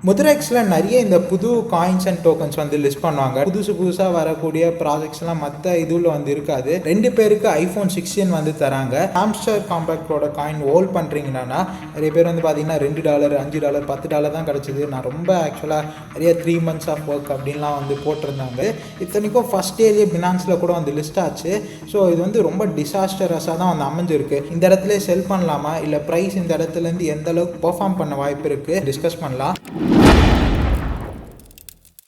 முத்ரெக்ஸில் நிறைய இந்த புது காயின்ஸ் அண்ட் டோக்கன்ஸ் வந்து லிஸ்ட் பண்ணுவாங்க. புதுசாக வரக்கூடிய ப்ராஜெக்ட்ஸ்லாம் மற்ற இதில் வந்து இருக்காது. 2 பேருக்கு ஐஃபோன் 16 வந்து தராங்க. ஹாம்ஸ்டர் காம்பேக்டோட காயின் ஹோல்ட் பண்ணுறீங்கன்னா நிறைய பேர் வந்து பார்த்தீங்கன்னா $2 $5 $10 தான் கிடச்சிது. நான் ரொம்ப ஆக்சுவலாக நிறைய 3 months ஆஃப் ஒர்க் அப்படின்லாம் வந்து போட்டிருந்தாங்க. இத்தனைக்கும் ஃபஸ்ட் டேலேயே பினான்ஸில் கூட வந்து லிஸ்ட் ஆச்சு. ஸோ இது வந்து ரொம்ப டிசாஸ்டரஸாக தான் வந்து அமைஞ்சிருக்கு. இந்த இடத்துல செல் பண்ணலாமா இல்லை ப்ரைஸ் இந்த இடத்துலேருந்து எந்த அளவுக்கு பெர்ஃபார்ம் பண்ண வாய்ப்பு இருக்குது டிஸ்கஸ் பண்ணலாம்.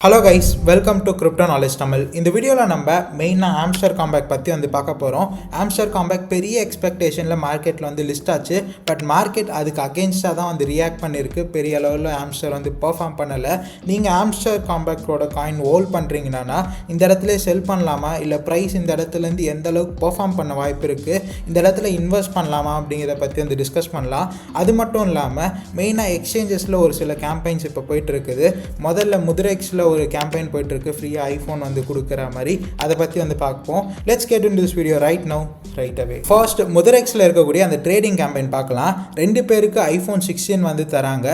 Hello guys, welcome to crypto knowledge Tamil. இந்த வீடியோவில் நம்ம மெயினாக ஹாம்ஸ்டர் காம்பேக்ட் பற்றி வந்து பார்க்க போகிறோம். ஹாம்ஸ்டர் காம்பேக்ட் பெரிய எக்ஸ்பெக்டேஷனில் மார்க்கெட்டில் வந்து லிஸ்ட் ஆச்சு. பட் மார்க்கெட் அதுக்கு அகெயின்ஸ்டாக தான் வந்து ரியாக்ட் பண்ணியிருக்கு. பெரிய அளவில் ஹாம்ஸ்டர் வந்து பெர்ஃபார்ம் பண்ணலை. நீங்கள் ஹாம்ஸ்டர் காம்பேக்டோட காயின் ஹோல்ட் பண்ணுறீங்கன்னா இந்த இடத்துல செல் பண்ணலாமா இல்லை ப்ரைஸ் இந்த இடத்துலேருந்து எந்த அளவுக்கு பெர்ஃபார்ம் பண்ண வாய்ப்பு இருக்குது, இந்த இடத்துல இன்வெஸ்ட் பண்ணலாமா அப்படிங்கிறத பற்றி வந்து டிஸ்கஸ் பண்ணலாம். அது மட்டும் இல்லாமல் மெயினாக எக்ஸ்சேஞ்சஸில் ஒரு சில கேம்பெயின்ஸ் இப்போ போயிட்டு இருக்குது. முதல்ல முத்ரெக்ஸில் ஒரு கேம்பெயின் போயிட்டுருக்கு, ஃப்ரீயாக ஐஃபோன் வந்து கொடுக்குற மாதிரி. அதை பற்றி வந்து பார்ப்போம். Let's get in this video right now right away. First முத்ரெக்ஸில் இருக்கக்கூடிய அந்த ட்ரேடிங் கேம்பெயின் பார்க்கலாம். 2 பேருக்கு ஐஃபோன் 16 வந்து தராங்க.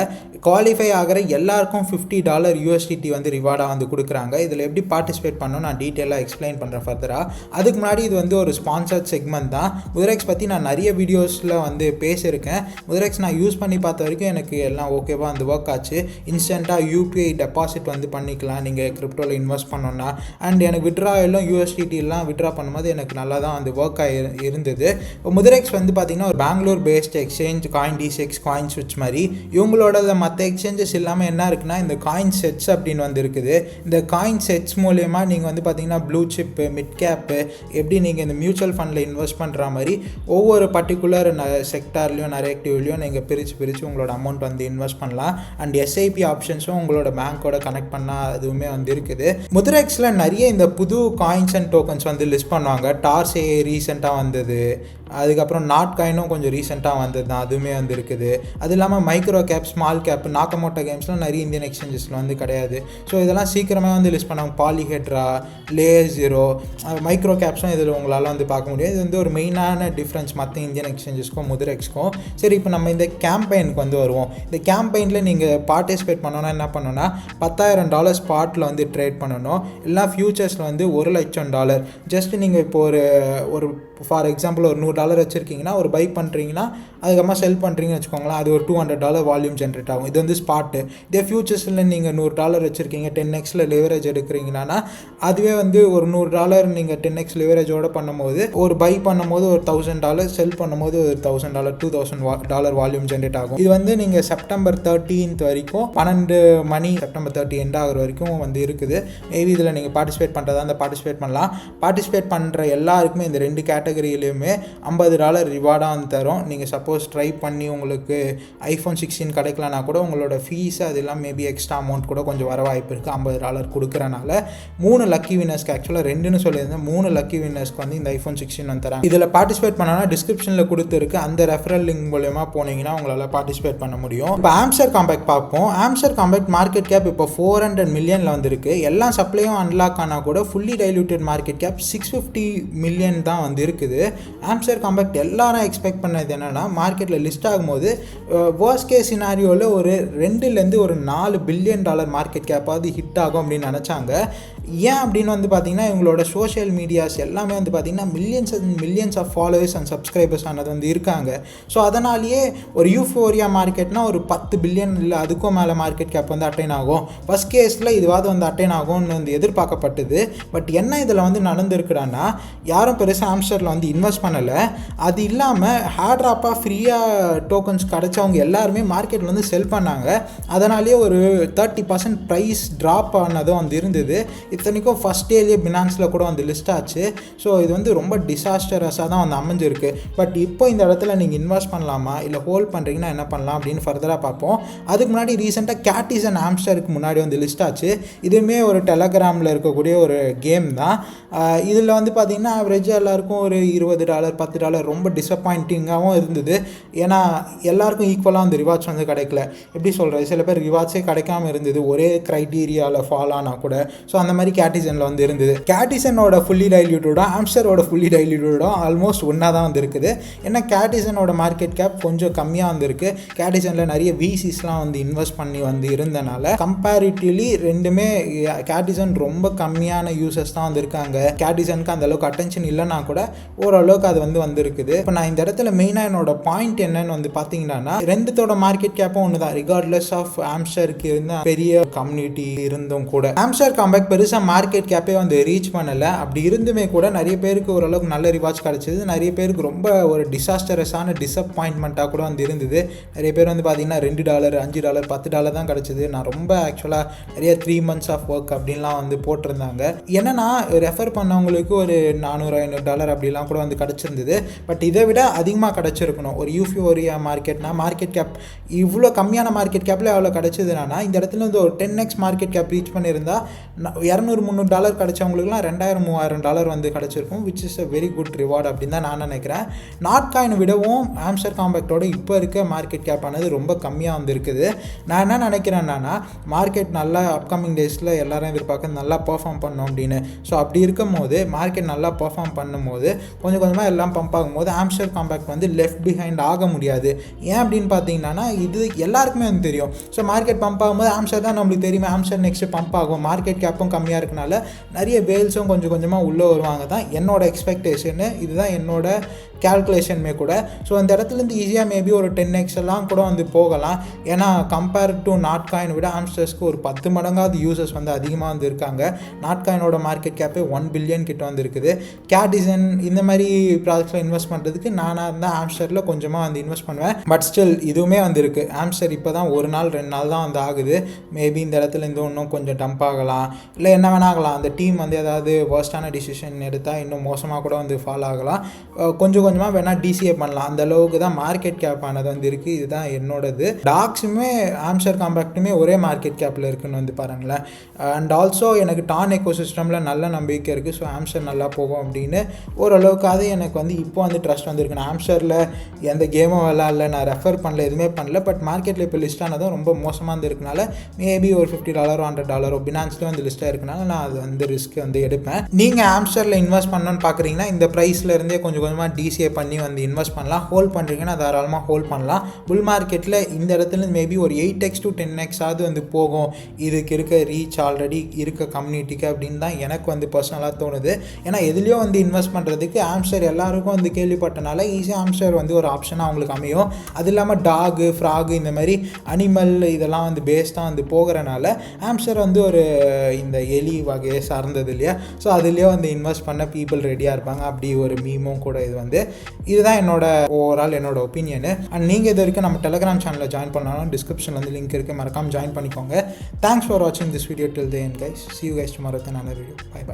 குவாலிஃபை ஆகிற எல்லாருக்கும் $50 USDT வந்து ரிவார்டாக வந்து கொடுக்குறாங்க. இதில் எப்படி பார்ட்டிசிபேட் பண்ணணும் நான் டீட்டெயிலாக எக்ஸ்பிளைன் பண்ணுறேன் ஃபர்தராக. அதுக்கு முன்னாடி இது வந்து ஒரு ஸ்பான்சர்ட் செக்மெண்ட் தான். முத்ரெக்ஸ் பற்றி நான் நிறைய வீடியோஸில் வந்து பேசியிருக்கேன். முத்ரெக்ஸ் நான் யூஸ் பண்ணி பார்த்த வரைக்கும் எனக்கு எல்லாம் ஓகேவாக வந்து ஒர்க் ஆச்சு. இன்ஸ்டண்ட்டாக UPI டெபாசிட் வந்து பண்ணிக்கலாம் நீங்கள் கிரிப்டோவில் இன்வெஸ்ட் பண்ணோன்னா. அண்ட் எனக்கு விட்ராயெல்லாம் USDTலாம் விட்ரா பண்ணும்போது எனக்கு நல்லா தான் வந்து ஒர்க் இருந்தது. இப்போ முத்ரெக்ஸ் வந்து பார்த்திங்கன்னா ஒரு Bangalore based exchange, coin D6 coin ஸ்விட்ச் மாதிரி. இவங்களோட மற்ற எக்ஸ்சேஞ்சஸ் இல்லாமல் என்ன இருக்குன்னா இந்த காயின் செட்ஸ் அப்படின்னு வந்து இருக்குது. இந்த காயின் செட்ஸ் மூலயமா நீங்கள் வந்து பார்த்தீங்கன்னா ப்ளூ சிப்பு, மிட் கேப்பு, எப்படி நீங்கள் இந்த மியூச்சுவல் ஃபண்டில் இன்வெஸ்ட் பண்ணுற மாதிரி ஒவ்வொரு பர்டிகுலர் செக்டார்லையும் நரேட்டிவ்லையும் நீங்கள் பிரித்து உங்களோட அமௌண்ட் வந்து இன்வெஸ்ட் பண்ணலாம். அண்ட் SIP ஆப்ஷன்ஸும் உங்களோட பேங்க்கோட கனெக்ட் பண்ணால் அதுவுமே வந்து இருக்குது. முத்ரெக்ஸில் நிறைய இந்த புது காயின்ஸ் அண்ட் டோக்கன்ஸ் வந்து லிஸ்ட் பண்ணுவாங்க. டார்ஸே ரீசெண்டாக வந்தது, அதுக்கப்புறம் நாட் காயினும் கொஞ்சம் ரீசெண்டாக வந்தது தான், அதுவுமே வந்து இருக்குது. அது இல்லாமல் micro gap, small cap, Nakamoto கேம்ஸ்லாம் நிறைய இந்தியன் எக்ஸ்சேஞ்சஸில் வந்து கிடையாது. ஸோ இதெல்லாம் சீக்கிரமாக வந்து லிஸ்ட் பண்ணாங்க. பாலிஹெட்ரா, லேயர் 0, மைக்ரோ கேப்ஸும் இதில் உங்களால் வந்து பார்க்க முடியாது. இது வந்து ஒரு மெயினான டிஃப்ரென்ஸ் மற்ற இந்தியன் எக்ஸ்சேஞ்சஸ்க்கும் முத்ரெக்ஸ்க்கும். சரி, இப்போ நம்ம இந்த கேம்பெயினுக்கு வந்து வருவோம். இந்த கேம்பெயினில் நீங்கள் பார்ட்டிசிபேட் பண்ணணும்னா என்ன பண்ணணும்னா $10,000 ஸ்பாட்டில் வந்து ட்ரேட் பண்ணணும். இல்லைனா ஃபியூச்சர்ஸில் வந்து $1,00,000. ஜஸ்ட் நீங்கள் இப்போ ஒரு ஃபார் எக்ஸாம்பிள் ஒரு $100 வச்சுருக்கீங்கன்னா ஒரு பை பண்ணுறீங்கன்னா அதுக்கப்புறமா செல் பண்ணுறீங்கன்னு வச்சுக்கோங்களேன், அது ஒரு $200 வால்யூம் ஜென்ரேட் ஆகும். இது வந்து ஸ்பாட்டு. இதே ஃபியூச்சர்ஸில் நீங்கள் $100 வச்சுருக்கீங்க, 10x லிவரேஜ் எடுக்கிறீங்கன்னா அதுவே வந்து ஒரு $100 நீங்கள் 10x லிவரேஜோடு பண்ணும்போது ஒரு பை பண்ணும்போது ஒரு $1,000, செல் பண்ணும்போது ஒரு $1,000 $2,000 வால்யூம் ஜென்ரேட் ஆகும். இது வந்து நீங்கள் செப்டம்பர் 13th வரைக்கும் 12 மணி செப்டம்பர் 30 எண்ட் ஆகிற வரைக்கும் வந்து இருக்குது. மேபி இதில் நீங்கள் பார்ட்டிசிபேட் பண்ணுறதா அந்த பார்ட்டிசிபேட் பண்ணலாம். பார்ட்டிசிபேட் பண்ணுற எல்லாருக்குமே இந்த 2 கேட்டகரியிலையுமே $50 ரிவார்டாக வந்து தரும். நீங்கள் சப்போஸ் ட்ரை பண்ணி உங்களுக்கு ஐஃபோன் 16 கிடைக்கலனா கூட உங்களோட ஃபீஸ் அதெல்லாம் மேபி எக்ஸ்ட்ரா அமௌண்ட் கூட கொஞ்சம் வர வாய்ப்பு இருக்குது. $50 கொடுக்குறனால 3 லக்கி வின்னர்ஸ்க்கு, ஆக்சுவலாக 2ன்னு சொல்லியிருந்தேன், 3 லக்கி வின்னர்ஸ்க்கு வந்து இந்த ஐஃபோன் 16 வந்து தராங்க. இதில் பார்ட்டிசிபேட் பண்ணனா டிஸ்கிரிப்ஷனில் கொடுத்துருக்கு, அந்த ரெஃபரல் லிங்க் மூலமா போனீங்கன்னா உங்களால் பார்ட்டிசிபேட் பண்ண முடியும். இப்போ ஹாம்ஸ்டர் காம்பேக்ட் பார்ப்போம். ஹாம்ஸ்டர் காம்பேக்ட் மார்க்கெட் கேப் இப்போ 400 மில்லியனில் வந்துருக்கு. எல்லா சப்ளையும் அன்லாக் ஆனால் கூட fully diluted market cap 650 million தான் வந்து இருக்குது. ஹாம்ஸ்டர் காம்பேக்ட் எல்லாரும் எக்ஸ்பெக்ட் பண்ணது என்னென்னா மார்க்கெட்டில் லிஸ்ட் ஆகும்போது வர்ஸ்ட் கேஸ் சினாரியோவில் ஒரு $2 பில்லியன் மார்க்கெட் கேப்பாவது ஹிட் ஆகும் அப்படின்னு நினச்சாங்க. ஏன் அப்படின்னு வந்து பார்த்திங்கன்னா இவங்களோட சோஷியல் மீடியாஸ் எல்லாமே வந்து பார்த்திங்கன்னா millions of followers and subscribers ஆனது வந்து இருக்காங்க. ஸோ அதனாலேயே ஒரு யூஃபோரியா மார்க்கெட்னா ஒரு $10 பில்லியன் இல்லை அதுக்கும் மேலே மார்க்கெட் கேப் வந்து அட்டைன் ஆகும். ஃபஸ்ட் கேஸில் இதுவாது வந்து அட்டைன் ஆகும்னு வந்து எதிர்பார்க்கப்பட்டது. பட் என்ன இதில் வந்து நடந்திருக்குடான்னா யாரும் பெருசாக ஹாம்ஸ்டரில் வந்து இன்வெஸ்ட் பண்ணலை. அது இல்லாமல் ஹேட்ராப்பாக ஃப்ரீயாக டோக்கன்ஸ் கிடச்சவங்க எல்லாருமே மார்க்கெட்டில் வந்து செல் பண்ணாங்க. அதனாலேயே ஒரு 30% ப்ரைஸ் ட்ராப் ஆனதும் வந்து இருந்தது. இத்தனைக்கும் ஃபஸ்ட் டேலேயே பினான்ஸில் கூட வந்து லிஸ்ட் ஆச்சு. ஸோ இது வந்து ரொம்ப டிசாஸ்டரஸாக தான் வந்து அமைஞ்சிருக்கு. பட் இப்போ இந்த இடத்துல நீங்கள் இன்வெஸ்ட் பண்ணலாமா இல்லை ஹோல்ட் பண்ணுறீங்கன்னா என்ன பண்ணலாம் அப்படின்னு ஃபர்தராக பார்ப்போம். அதுக்கு முன்னாடி ரீசெண்டாக கேட்டிஸ் அண்ட் ஹாம்ஸ்டருக்கு முன்னாடி வந்து லிஸ்ட் ஆச்சு. இதுவுமே ஒரு டெலகிராமில் இருக்கக்கூடிய ஒரு கேம் தான். இதில் வந்து பார்த்திங்கன்னா ஆவரேஜாக எல்லாருக்கும் ஒரு $20 $10 ரொம்ப டிசப்பாயிண்டிங்காகவும் இருந்தது. ஏன்னா எல்லாருக்கும் ஈக்குவலாக அந்த ரிவார்ட்ஸ் வந்து கிடைக்கல. எப்படி சொல்கிறது, சில பேர் ரிவார்ட்ஸே கிடைக்காம இருந்தது ஒரே க்ரைட்டீரியாவில் ஃபாலோ ஆனால் கூட. ஸோ அந்த மாதிரி மாதிரி கேட்டிசனில் வந்து இருந்தது. கேட்டிசனோட ஃபுல்லி டைல்யூட்டடும் ஹாம்ஸ்டரோட ஃபுல்லி டைல்யூட்டடும் ஆல்மோஸ்ட் ஒன்றா தான் வந்து இருக்குது. ஏன்னா கேட்டிசனோட மார்க்கெட் கேப் கொஞ்சம் கம்மியாக வந்துருக்கு. கேட்டிசனில் நிறைய விசிஸ்லாம் வந்து இன்வெஸ்ட் பண்ணி வந்து இருந்தனால கம்பேரிட்டிவ்லி ரெண்டுமே கேட்டிசன் ரொம்ப கம்மியான யூசர்ஸ் தான் வந்து இருக்காங்க. கேட்டிசனுக்கு அந்த அளவுக்கு அட்டென்ஷன் இல்லைனா கூட ஓரளவுக்கு அது வந்து வந்துருக்குது. இப்போ நான் இந்த இடத்துல மெயினாக என்னோட பாயிண்ட் என்னன்னு வந்து பார்த்தீங்கன்னா, ரெண்டுத்தோட மார்க்கெட் கேப்பும் ஒன்று தான். ரிகார்ட்லெஸ் ஆஃப் ஹாம்ஸ்டருக்கு இருந்த பெரிய கம்யூனிட்டி இருந்தும் கூட ஹாம்ஸ்டர் காம்பேக் பெருசாக மார்க்கெட் கேப்பே வந்து ரீச் பண்ணலை. அப்படி இருந்துமே கூட நிறைய பேருக்கு ஓரளவுக்கு நல்ல ரிவார்ட்ஸ் கிடச்சிது. நிறைய பேருக்கு ரொம்ப ஒரு டிசாஸ்டரஸான டிசப்பாயின்மெண்ட்டாக கூட வந்து இருந்தது. நிறைய பேர் வந்து பார்த்தீங்கன்னா $2 $5 $10 தான் கிடச்சிது. நான் ரொம்ப ஆக்சுவலாக நிறைய 3 months ஆஃப் ஒர்க் அப்படின்லாம் வந்து போட்டிருந்தாங்க. என்னன்னா ரெஃபர் பண்ணவங்களுக்கு ஒரு $400-500 அப்படிலாம் கூட வந்து கிடச்சிருந்தது. பட் இதை விட அதிகமாக கிடச்சிருக்கணும். ஒரு யூஃபியோரியா மார்க்கெட்னா மார்க்கெட் கேப் இவ்வளோ கம்மியான மார்க்கெட் கேப்பில் எவ்வளோ கிடச்சிதுன்னா, இந்த இடத்துல வந்து ஒரு 10x மார்க்கெட் கேப் ரீச் பண்ணியிருந்தா $200-300 கிடச்சவங்களுக்குலாம் $2000-3000 வந்து கிடச்சிருக்கும். Which is a very good reward அப்படின்னு தான் நான் நினைக்கிறேன். நாட் காயின் விடவும் ஹாம்ஸ்டர் காம்பேக்டோட இப்போ இருக்க மார்க்கெட் கேப் ஆனது ரொம்ப கம்மியாக வந்து இருக்குது. நான் என்ன நினைக்கிறேன்னா, மார்க்கெட் நல்லா அப்கமிங் டேஸில் எல்லாரும் எதிர்பார்க்க நல்லா பர்ஃபார்ம் பண்ணோம் அப்படின்னு. ஸோ அப்படி இருக்கும் போது மார்க்கெட் நல்லா பர்ஃபார்ம் பண்ணும்போது கொஞ்சம் கொஞ்சமாக எல்லாம் பம்ப் ஆகும்போது ஹாம்ஸ்டர் காம்பேக்ட் வந்து லெஃப்ட் பிஹைண்ட் ஆக முடியாது. ஏன் அப்படின்னு பார்த்தீங்கன்னா, இது எல்லாருக்குமே வந்து தெரியும். ஸோ மார்க்கெட் பம்ப் ஆகும்போது ஹாம்ஸ்டர் தான் நம்மளுக்கு தெரியுமே, ஹாம்ஸ்டர் நெக்ஸ்ட்டு பம்ப் ஆகும். மார்க்கெட் கேப்பும் கம்மியாக இருக்கனால நிறைய வேல்ஸும் கொஞ்சம் கொஞ்சமாக உள்ளே வருவாங்க தான் என்னோட எக்ஸ்பெக்டேஷனு. இதுதான் என்னோட கேல்குலேஷனுமே கூட. ஸோ அந்த இடத்துலேருந்து ஈஸியாக மேபி ஒரு 10x எல்லாம் கூட வந்து போகலாம். ஏன்னா கம்பேர் டு நாட் காயின் விட ஹாம்ஸ்டர்ஸ்க்கு ஒரு 10 மடங்காவது யூசர்ஸ் வந்து அதிகமாக வந்து இருக்காங்க. நாட் காயினோட மார்க்கெட் கேப்பே 1 பில்லியன் கிட்ட வந்து இருக்குது. கேட்டிசன் இந்த மாதிரி ப்ராடக்ட்ஸில் இன்வெஸ்ட் பண்ணுறதுக்கு நானாக இருந்தால் ஹாம்ஸ்டரில் கொஞ்சமாக வந்து இன்வெஸ்ட் பண்ணுவேன். பட் ஸ்டில் இதுவுமே வந்து இருக்குது. ஹாம்ஸ்டர் இப்போ தான் 1 நாள் 2 நாள் தான் வந்து ஆகுது. மேபி இந்த இடத்துல இருந்து இன்னும் கொஞ்சம் டம்ப் ஆகலாம், இல்லை என்ன வேணா ஆகலாம். அந்த டீம் வந்து ஏதாவது வர்ஸ்டான டிசிஷன் எடுத்தால் இன்னும் மோசமாக கூட வந்து ஃபாலோ ஆகலாம். கொஞ்சம் கொஞ்சமாக வேணால் டிசிஏ பண்ணலாம். அந்த அளவுக்கு தான் மார்க்கெட் கேப் ஆனது வந்து இருக்குது. இதுதான் என்னோடது. டாக்ஸுமே ஹாம்ஸ்டர் காம்பேக்ட்டுமே ஒரே மார்க்கெட் கேப்பில் இருக்குன்னு வந்து பாருங்களேன். அண்ட் ஆல்சோ எனக்கு டான் எக்கோசிஸ்டமில் நல்ல நம்பிக்கை இருக்குது. ஸோ ஹாம்ஸ்டர் நல்லா போகும் அப்படின்னு ஓரளவுக்காவது எனக்கு வந்து இப்போ வந்து ட்ரஸ்ட் வந்துருக்கு. நான் ஹாம்ஸ்டரில் எந்த கேமும் விளாட்ல, நான் ரெஃபர் பண்ணல, எதுவுமே பண்ணல. பட் மார்க்கெட்டில் இப்போ லிஸ்ட் ஆனதும் ரொம்ப மோசமாக இருந்துருக்கனால மேபி ஒரு $50 $100 பினான்ஸில் வந்து லிஸ்ட்டாக இருக்கனால நான் அது வந்து ரிஸ்க் வந்து எடுப்பேன். நீங்கள் ஹாம்ஸ்டரில் இன்வெஸ்ட் பண்ணணும்னு பார்க்குறீங்கன்னா இந்த ப்ரைஸில் இருந்தே கொஞ்சம் கொஞ்சமாக டிசிஏ பண்ணி வந்து இன்வெஸ்ட் பண்ணலாம். ஹோல்ட் பண்ணுறீங்கன்னா தாராளமாக ஹோல்ட் பண்ணலாம். புல் மார்க்கெட்டில் இந்த இடத்துல மேபி ஒரு 8x to 10x ஆகுது வந்து போகும். இதுக்கு இருக்க ரீச் ஆல்ரெடி இருக்க கம்யூனிட்டிக்கு அப்படின்னு தான் எனக்கு வந்து பர்சனலாக தோணுது. ஏன்னா எதுலேயோ வந்து இன்வெஸ்ட் பண்ணுறதுக்கு ஹாம்ஸ்டர் எல்லாருக்கும் வந்து கேள்விப்பட்டனால ஈஸியாக ஹாம்ஸ்டர் வந்து ஒரு ஆப்ஷனாக அவங்களுக்கு அமையும். அது இல்லாமல் டாகு ஃப்ராகு இந்த மாதிரி அனிமல் இதெல்லாம் வந்து பேஸ்டாக வந்து போகிறனால ஹாம்ஸ்டர் வந்து ஒரு இந்த எலி வகையை சார்ந்தது இல்லையா. ஸோ அதுலேயே வந்து இன்வெஸ்ட் பண்ண பீப்புள் ரெடியாக இருப்பாங்க. அப்படி ஒரு மீமும் கூட இது வந்து இதுதான் என்னோட ஓவரால் என்னோட ஒப்பீனியனு. அண்ட் நீங்கள் இது வரைக்கும் நம்ம டெலிகிராம் சேனலில் ஜாயின் பண்ணாலும் டிஸ்கிரிப்ஷனில் வந்து லிங்க் இருக்குது, மறக்காமல் ஜாயின் பண்ணிக்கோங்க. தேங்க்ஸ் ஃபார் வாட்சிங் this video till the end guys. See you guys tomorrow with another video. Bye bye.